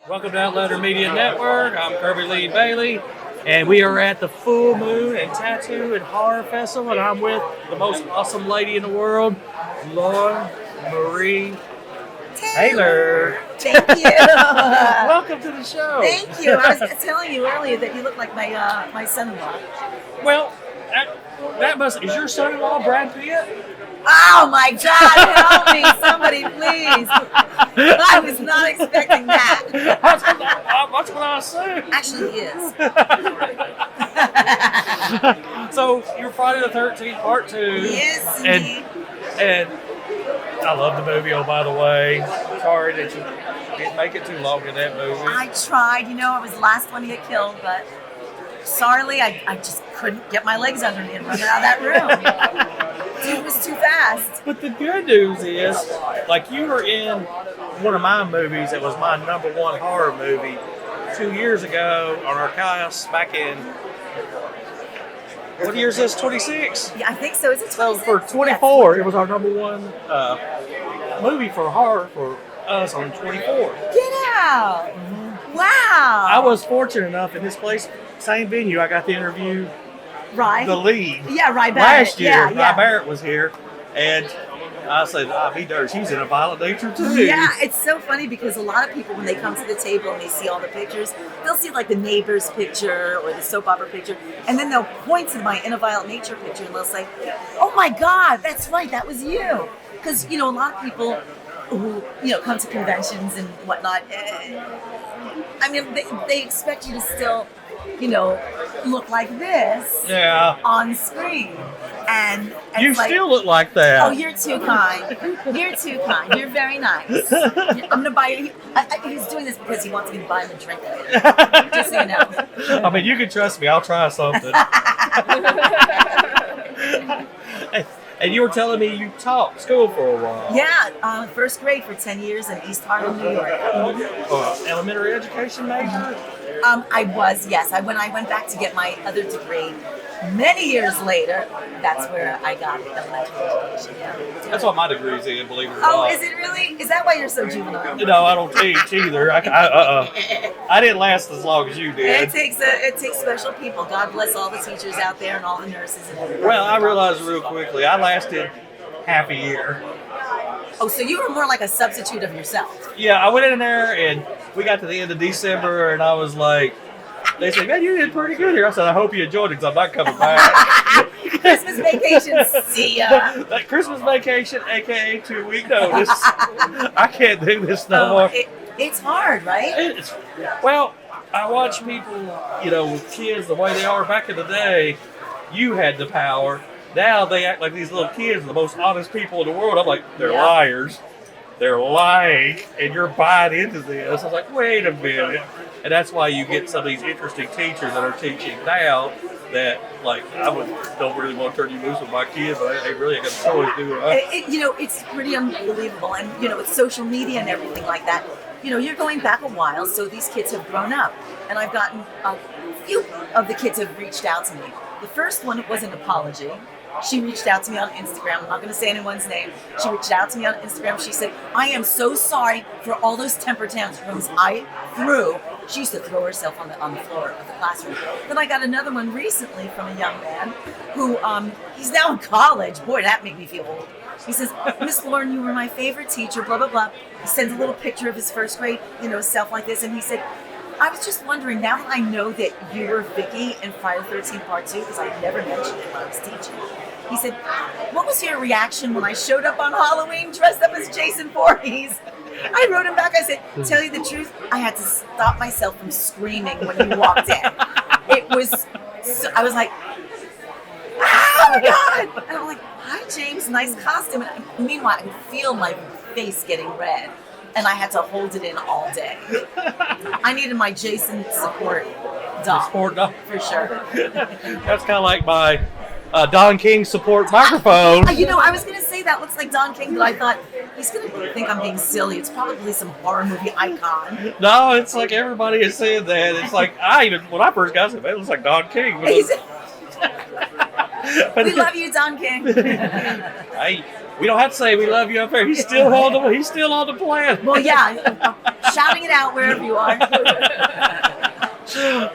Welcome to Outlander Media Network. I'm Kirby Lee Bailey, and we are at the Full Moon and Tattoo and Horror Festival, and I'm with the most awesome lady in the world, Lauren Marie Taylor. Thank you. Welcome to the show. Thank you. I was telling you earlier that you look like my son-in-law. Well, that is your son-in-law, Brad Pitt? Oh my God! Help me, somebody, please. I was not expecting that. That's what I assumed. Actually, he is. So you're Friday the 13th, part 2. Yes, indeed. And I love the movie. Oh, by the way, sorry that you didn't make it too long in that movie. I tried. I was the last one to get killed, but sorely, I just couldn't get my legs under me and run out of that room. It was too fast. But the good news is, like, you were in one of my movies that was my number one horror movie 2 years ago on our cast back in, what year is this, 26? Yeah, I think so. Is it 26? So for 24, it was our number one movie for horror for us on 24. Get out! Mm-hmm. Wow! I was fortunate enough in this place, same venue, I got to interview the lead. Yeah, Rye Barrett. Last year, Rye Barrett was here, and I said, be dirt, she's in a violent nature too. Yeah, it's so funny because a lot of people, when they come to the table and they see all the pictures, they'll see like the neighbor's picture or the soap opera picture, and then they'll point to my In a Violent Nature picture and they'll say, oh my God, that's right, that was you. Because, a lot of people who, come to conventions and whatnot, they expect you to still, look like this on screen. And you still look like that. Oh, you're too kind. You're too kind. You're very nice. I'm going to buy you. He's doing this because he wants me to buy him a drink later. Just so you know. I mean, you can trust me. I'll try something. And you were telling me you taught school for a while. Yeah, first grade for 10 years in East Harlem, New York. Elementary education major? I was, yes. When I went back to get my other degree many years later, that's where I got elementary education. Yeah. That's what my degree's in, believe it or not. Oh, is it really? Is that why you're so juvenile? No, I don't teach either. I didn't last as long as you did. It takes special people. God bless all the teachers out there and all the nurses and everybody. Well, I realized real quickly, I lasted half a year. Oh, so you were more like a substitute of yourself. Yeah, I went in there and we got to the end of December and I was like, they said, man, you did pretty good here. I said, I hope you enjoyed it because I'm not coming back. Christmas vacation, see ya. That Christmas vacation, a.k.a. 2-week notice. I can't do this no more. It's hard, right? Well, I watch people, with kids the way they are back in the day. You had the power. Now they act like these little kids are the most honest people in the world. I'm like, they're liars. They're lying, and you're buying into this. I was like, wait a minute. And that's why you get some of these interesting teachers that are teaching now that, like, don't really want to turn you loose with my kids, but I really got a choice to do it. It's pretty unbelievable. And, with social media and everything like that, you're going back a while, so these kids have grown up. And I've gotten a few of the kids have reached out to me. The first one was an apology. She reached out to me on Instagram. I'm not going to say anyone's name. She reached out to me on Instagram. She said, I am so sorry for all those temper tantrums I threw. She used to throw herself on the floor of the classroom. Then I got another one recently from a young man who, he's now in college. Boy, that made me feel old. He says, Miss Lauren, you were my favorite teacher, blah, blah, blah. He sends a little picture of his first grade, stuff like this. And he said, I was just wondering, now that I know that you were Vicky in Friday the 13th Part 2, because I never mentioned it when I was teaching, he said, what was your reaction when I showed up on Halloween dressed up as Jason Voorhees? I wrote him back, I said, tell you the truth, I had to stop myself from screaming when you walked in. I was like, oh my God! And I'm like, hi James, nice costume. And meanwhile, I could feel my face getting red. And I had to hold it in all day. I needed my Jason support dog. Support dog. For sure. That's kind of like my Don King support microphone. I was going to say that looks like Don King, but I thought he's going to think I'm being silly. It's probably some horror movie icon. No, it's like everybody is saying that. It's like, when I first got it, it looks like Don King. We love you, Don King. Hey, we don't have to say we love you up there. He's still on the plan. Well, yeah, I'm shouting it out wherever you are.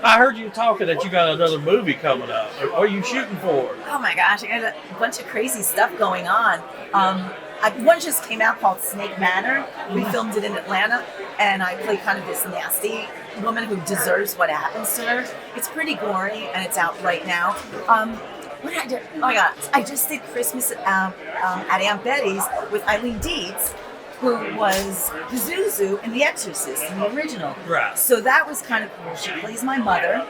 I heard you talking that you got another movie coming up. What are you shooting for? Oh my gosh, I got a bunch of crazy stuff going on. One just came out called Snake Manor. We filmed it in Atlanta, and I play kind of this nasty woman who deserves what happens to her. It's pretty gory, and it's out right now. What did I do? Oh my God, I just did Christmas at Aunt Betty's with Eileen Deeds, who was Zuzu in The Exorcist, in the original. Right. So that was kind of cool. She plays my mother,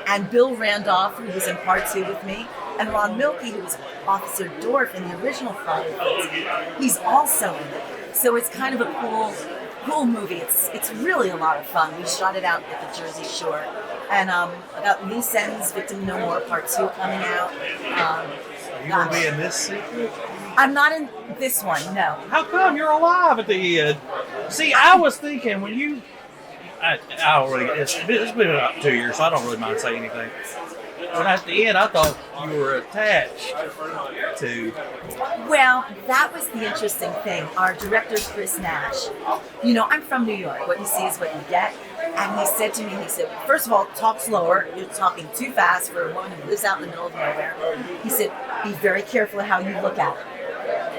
and Bill Randolph, who was in part 2 with me, and Ron Milkey, who was Officer Dorff in the original Friday films. He's also in it. So it's kind of a cool movie. It's really a lot of fun. We shot it out at the Jersey Shore. And I got Loose Ends, Victim No More Part 2 coming out. Are you going to be in this sequel? I'm not in this one, no. How come you're alive at the end? See, I was thinking when you... I don't really... It's been about 2 years, so I don't really mind saying anything. When at the end, I thought you were attached to... Well, that was the interesting thing. Our director, Chris Nash, I'm from New York. What you see is what you get. And he said to me, first of all, talk slower. You're talking too fast for a woman who lives out in the middle of nowhere. He said, be very careful of how you look at her.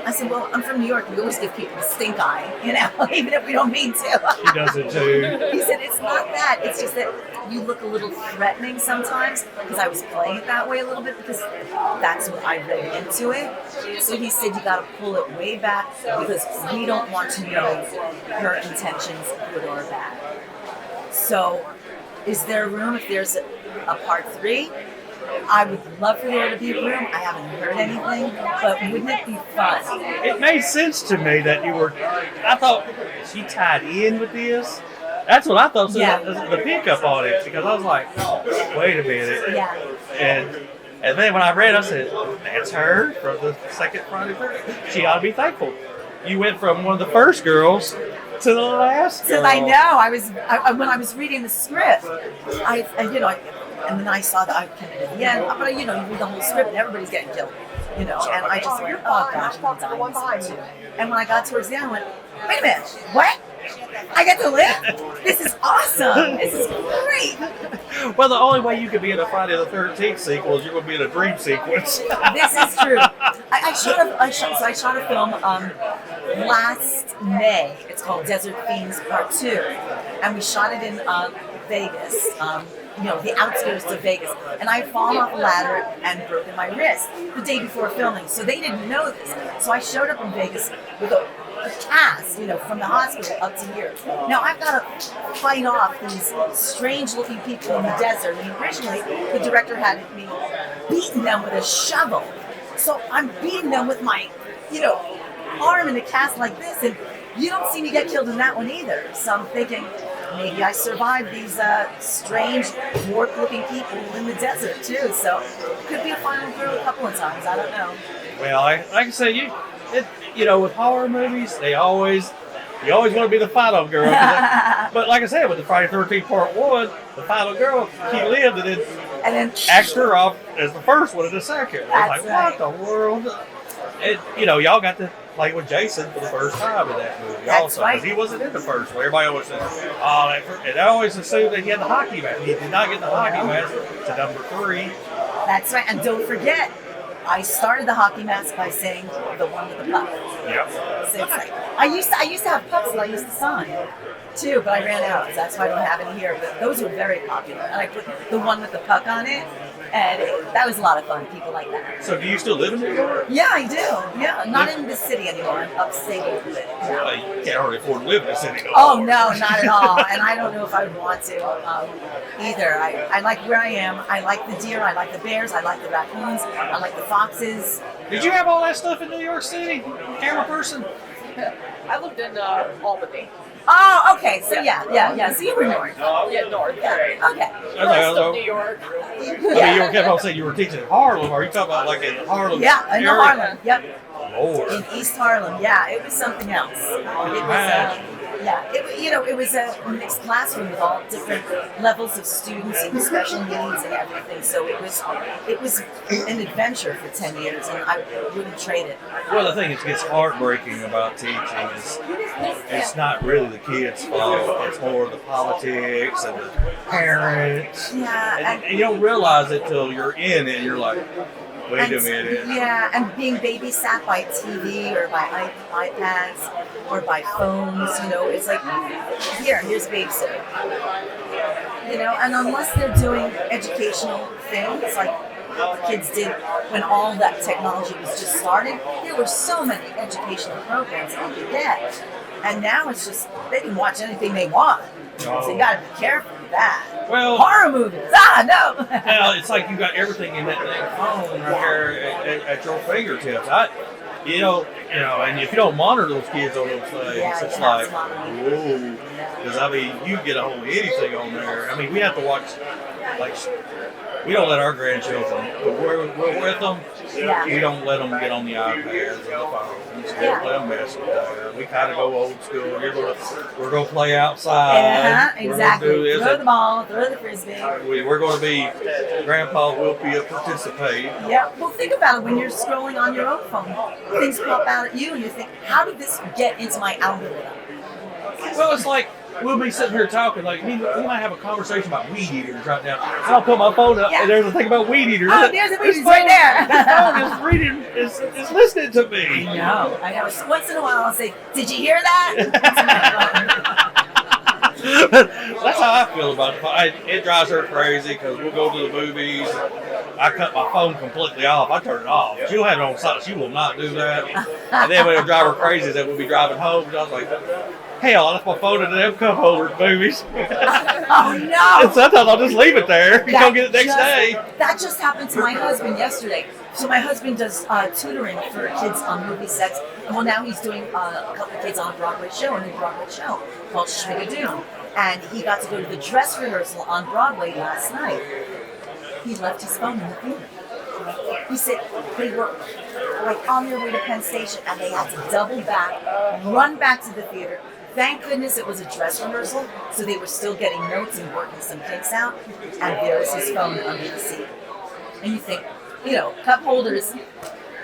I said, well, I'm from New York. We always give people the stink eye, even if we don't mean to. He does it too. He said, it's not that. It's just that you look a little threatening sometimes, because I was playing it that way a little bit, because that's what I read into it. So he said, you got to pull it way back, because we don't want to know her intentions, good or bad. So is there room if there's a part 3? I would love for there to be a room. I haven't heard anything, but wouldn't it be fun? It made sense to me that you were... I thought, is she tied in with this? That's what I thought, the pickup on it, because I was like, wait a minute. Yeah. And then when I read it, I said, that's her from the second Friday 13th. She ought to be thankful. You went from one of the first girls to the last girl. I know. When I was reading the script, and then I saw that I came at the end. But you read the whole script and everybody's getting killed. And I just went, oh gosh, I'm gonna die in this one too. And when I got towards the end, I went, wait a minute, what? I get to live? This is awesome. This is great. Well, the only way you could be in a Friday the 13th sequel is you're going to be in a dream sequence. This is true. I shot a film last May. It's called Desert Fiends Part 2. And we shot it in Vegas. The outskirts of Vegas. And I had fallen off a ladder and broken my wrist the day before filming. So they didn't know this. So I showed up in Vegas with a cast, from the hospital up to here. Now I've got to fight off these strange-looking people in the desert. And originally, the director had me beating them with a shovel. So I'm beating them with my, arm in a cast like this, and you don't see me get killed in that one either. So I'm thinking, maybe I survived these strange, warped-looking people in the desert too. So it could be a final girl a couple of times. I don't know. Well, like I said, with horror movies, you always want to be the final girl. But like I said, with the Friday 13th Part 1, the final girl, she lived and then axed her off as the first one in the second. That's What the world? And, y'all got to play with Jason for the first time in that movie. That's also, right. Because he wasn't in the first one. Everybody always said, and I always assumed that he had the hockey mask. He did not get the hockey mask to number 3. That's right. And don't forget, I started the hockey mask by saying the one with the puck. Yep. So it's like, I used to have pucks that I used to sign too, but I ran out, so that's why I don't have any here. But those were very popular. And I put the one with the puck on it, and that was a lot of fun. People like that. So do you still live in New York? Yeah, I do. Yeah, not in the city anymore. I'm upstate a little bit. Well, you can't hardly afford to live in the city. Oh, no, not at all. And I don't know if I would want to either. I like where I am. I like the deer. I like the bears. I like the raccoons. I like the foxes. Did you have all that stuff in New York City, camera person? I lived in Albany. Oh, okay. So yeah. So you were north. Yeah, north. Yeah. Okay. Rest of New York. I mean, you kept on saying you were teaching in Harlem. Are you talking about like in Harlem? Yeah, in area? Harlem. Yep. Lord. In East Harlem. Yeah, it was something else. It was Yeah, it was a mixed classroom with all different levels of students and special needs and everything. So it was an adventure for 10 years, and I wouldn't trade it. Well, the thing that gets heartbreaking about teaching is it's not really the kids' fault. It's more the politics and the parents. Yeah, And you don't realize it till you're in it, and you're like, wait a minute. Yeah, and being babysat by TV or by iPads or by phones, it's like, here's a babysitter. And unless they're doing educational things like the kids did when all that technology was just starting, there were so many educational programs that you could get. And now it's just, they can watch anything they want. So you gotta be careful with that. Well, horror movies. No. Now it's like you got everything in that dang phone right there at your fingertips. And if you don't monitor those kids on those things, it's like, whoa. Because you get a hold of anything on there. We have to watch, like, we don't let our grandchildren, but we're with them. Yeah. We don't let them get on the iPads and the phones. We don't let them mess with that. We kind of go old school. We're going to play outside. Exactly. We're gonna do this. Throw the ball, throw the frisbee. We're going to be, Grandpa will be a participate. Yeah. Well, think about it. When you're scrolling on your own phone, things pop out at you, and you think, how did this get into my algorithm? Well, it's like, we'll be sitting here talking, like, we might have a conversation about weed eaters right now. And I'll put my phone up, and there's a thing about weed eaters. Oh, there's a weed eater right there. This phone is reading, is listening to me. I know. Once in a while, I'll say, did you hear that? That's how I feel about it. It drives her crazy because we'll go to the movies. I cut my phone completely off. I turn it off. She'll have it on silent. She will not do that. And then when it'll drive her crazy is that we'll be driving home. And I was like, hell, I left my phone in them cup holder at movies. Oh, no. And sometimes I'll just leave it there and go get it next day. That just happened to my husband yesterday. So my husband does tutoring for kids on movie sets. Well, now he's doing a couple of kids on a Broadway show, a new Broadway show called Schmigadoon. And he got to go to the dress rehearsal on Broadway last night. He left his phone in the theater. He said they were like on their way to Penn Station and they had to double back, run back to the theater. Thank goodness it was a dress rehearsal, so they were still getting notes and working some kinks out. And there was his phone under the seat. And you think, cup holders.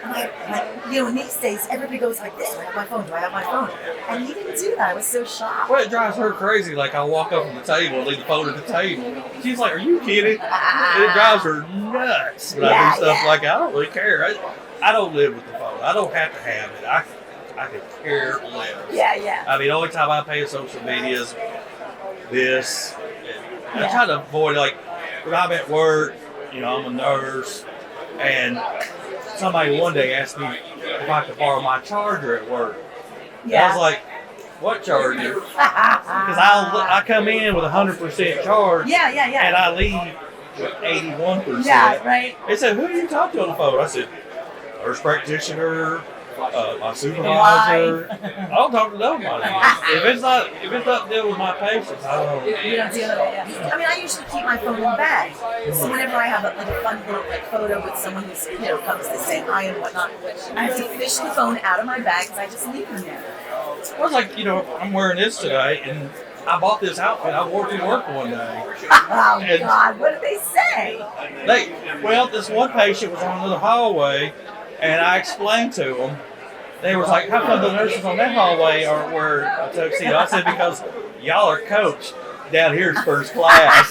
In these days, everybody goes like this. Do I have my phone? Do I have my phone? And he didn't do that. I was so shocked. Well, it drives her crazy. Like, I'll walk up from the table and leave the phone at the table. She's like, are you kidding? And it drives her nuts when I do stuff like that. I don't really care. I don't live with the phone. I don't have to have it. I could care less. Yeah. The only time I pay for social media is this. I try to avoid, like, when I'm at work, I'm a nurse, and somebody one day asked me if I could borrow my charger at work. Yeah. I was like, what charger? Because I come in with 100% charge. Yeah. And I leave with 81%. Yeah, right. They said, who do you talk to on the phone? I said, nurse practitioner, my supervisor. I don't talk to nobody. If it's not dealing with my patients, I don't. You don't deal with it. Yeah. I usually keep my phone in the bag. So whenever I have a fun little photo with someone who's comes to say hi and whatnot, I have to fish the phone out of my bag because I just leave it there. Well, it's like I'm wearing this today, and I bought this outfit. I wore it to work one day. Oh God! What did they say? This one patient was on the hallway. And I explained to them, they was like, how come the nurses on that hallway aren't wearing a tuxedo? I said, because y'all are coached. Down here is first class.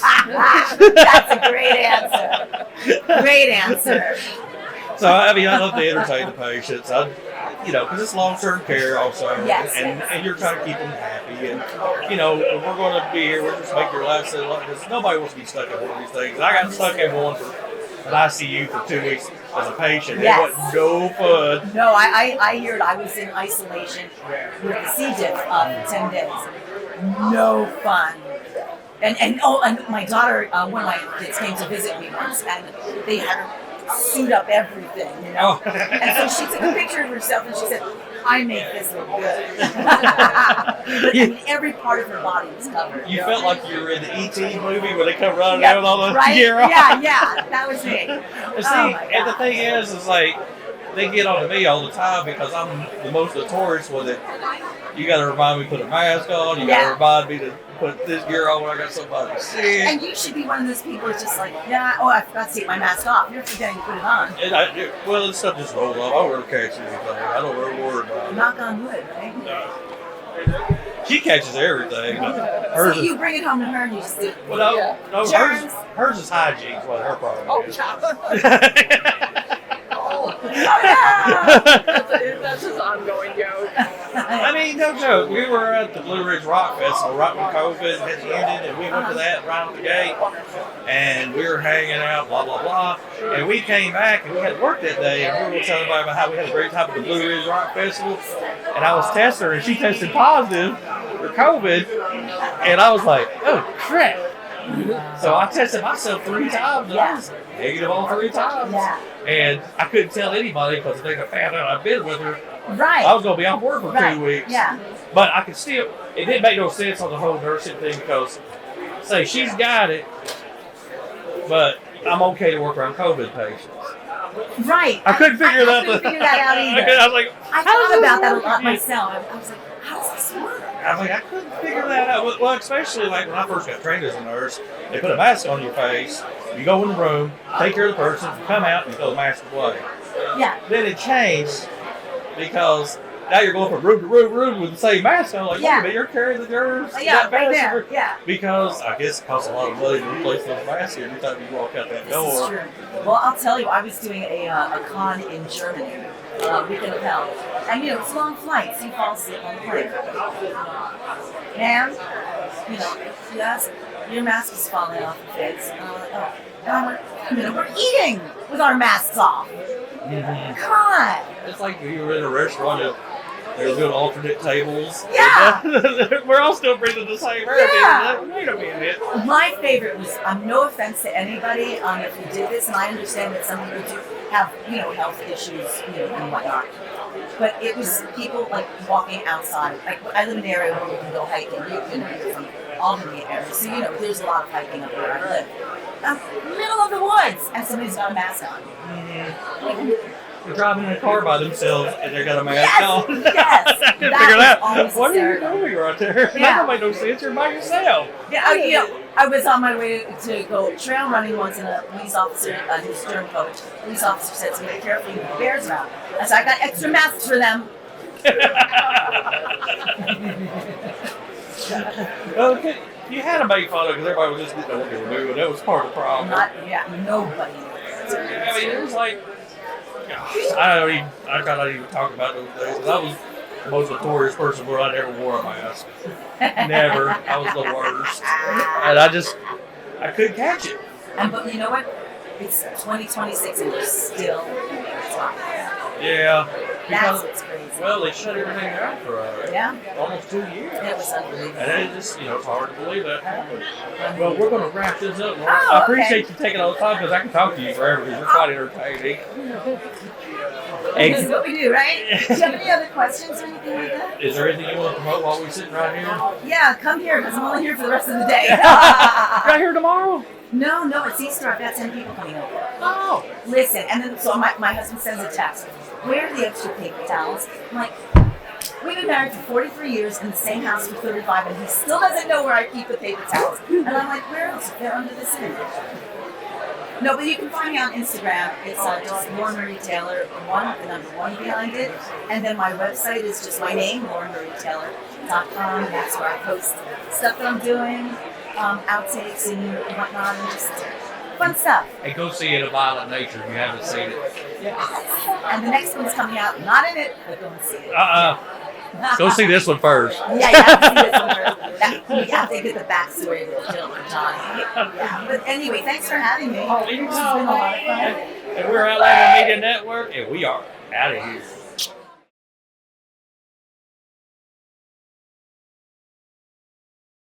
That's a great answer. Great answer. So, I love to entertain the patients. Because it's long-term care also. Yes. And you're trying to keep them happy. And, if we're going to be here, we're just make your life so long. Because nobody wants to be stuck in one of these things. I got stuck in one for an ICU for 2 weeks as a patient. Yes. It was no fun. No, I hear it. I was in isolation with the C. diff for 10 days. No fun. And my daughter, one of my kids came to visit me once, and they had her suit up everything, Oh. And so she took a picture of herself, and she said, I make this look good. But every part of her body was covered. You felt like you were in the E.T. movie where they come running out with all the gear on. Yeah, that was me. And see, and the thing is like, they get on to me all the time because I'm the most notorious one that You got to remind me to put a mask on. You got to remind me to put this gear on when I got somebody sick. And you should be one of those people that's just like, yeah, I forgot to take my mask off. You're forgetting to put it on. And well, this stuff just rolls off. I don't ever catch anything. I don't ever worry about it. Knock on wood, right? No. She catches everything. So you bring it home to her and you just do. Well, no, Germs. hers is hygiene. Is what her problem is. That's his ongoing joke. I mean, no joke. We were at the Blue Ridge Rock Festival right when COVID had ended, and we went to that right out the gate, and we were hanging out, blah, blah, blah. And we came back, and we had work that day, and we were telling everybody about how we had a great time at the Blue Ridge Rock Festival. And I was testing her, and she tested positive for COVID, and I was like, oh, crap. So I tested myself 3 times, and I was negative all 3 times. Yeah. And I couldn't tell anybody because they found out I'd been with her. Right. I was going to be off work for 2 weeks. Yeah. But I could still, it didn't make no sense on the whole nursing thing because, say, she's got it, but I'm okay to work around COVID patients. Right. I couldn't figure that out either. I was like, I thought about that a lot myself. I was like, how does this work? I was like, I couldn't figure that out. Well, especially like when I first got trained as a nurse, they put a mask on your face, you go in the room, take care of the person, you come out, and you throw the mask away. Yeah. Then it changed because now you're going from room to room with the same mask on. Like, wait a minute, you're carrying the germs. Yeah, right there. Yeah. Because I guess it costs a lot of money to replace those masks every time you walk out that door. This is true. Well, I'll tell you, I was doing a con in Germany, weekend of hell. And, it's a long flight, so you fall asleep on the plane. And, yes, your mask is falling off your face. And I'm like, oh. And we're eating with our masks off. Mm-hmm. Come on. It's like you were in a restaurant and they're doing alternate tables. Yeah. We're all still breathing the same air. Yeah. Wait a minute. My favorite was, no offense to anybody if you did this, and I understand that some people do have, health issues, and whatnot. But it was people like walking outside. Like I live in an area where you can go hiking. You're from Albany area, so there's a lot of hiking up where I live. Middle of the woods, and somebody's got a mask on. Mm-hmm. They're driving in a car by themselves and they got a mask on. Yes, I can figure that. What are you hysterical. doing right there? Yeah. That don't make no sense. You're by yourself. Yeah, I was on my way to go trail running once, and a police officer, who's a German coach, police officer said to me, "Be careful, you have bears around." I said, "I got extra masks for them." Okay. You had to make fun of it because everybody was just getting what they were doing. That was part of the problem. Nobody. I mean, it was like, gosh, I cannot even talk about those days. I was the most notorious person where I never wore a mask. Never. I was the worst. And I couldn't catch it. But you know what? It's 2026 and we're still talking. Yeah. That's what's crazy. Well, they shut everything down for almost 2 years. It was unbelievable. And it just, it's hard to believe that happened. Well, we're going to wrap this up. Oh, I appreciate you taking all the time because I can talk to you forever because you're quite entertaining. This is what we do, right? Do you have any other questions or anything like that? Is there anything you want to promote while we're sitting right here? Yeah, come here because I'm only here for the rest of the day. Right here tomorrow? No, it's Easter. I've got 10 people coming over. Oh. Listen, and then so my husband sends a text. Where are the extra paper towels? I'm like, we've been married for 43 years in the same house for 35, and he still doesn't know where I keep the paper towels. And I'm like, where else? They're under the sink. No, but you can find me on Instagram. It's just Lauren Marie Taylor, the number 1 behind it. And then my website is just my name, LaurenMarieTaylor.com. That's where I post stuff that I'm doing, outtakes and whatnot, and just fun stuff. Hey, go see it, A Violent Nature, if you haven't seen it. Yes. And the next one's coming out, not in it, but go and see it. Go see this one first. Yeah, you have to see this one first. You have to get the backstory of the film with Johnny. Yeah. But anyway, thanks for having me. Oh, This has been a lot of fun. And we're Outlander Media Network, and we are out of here.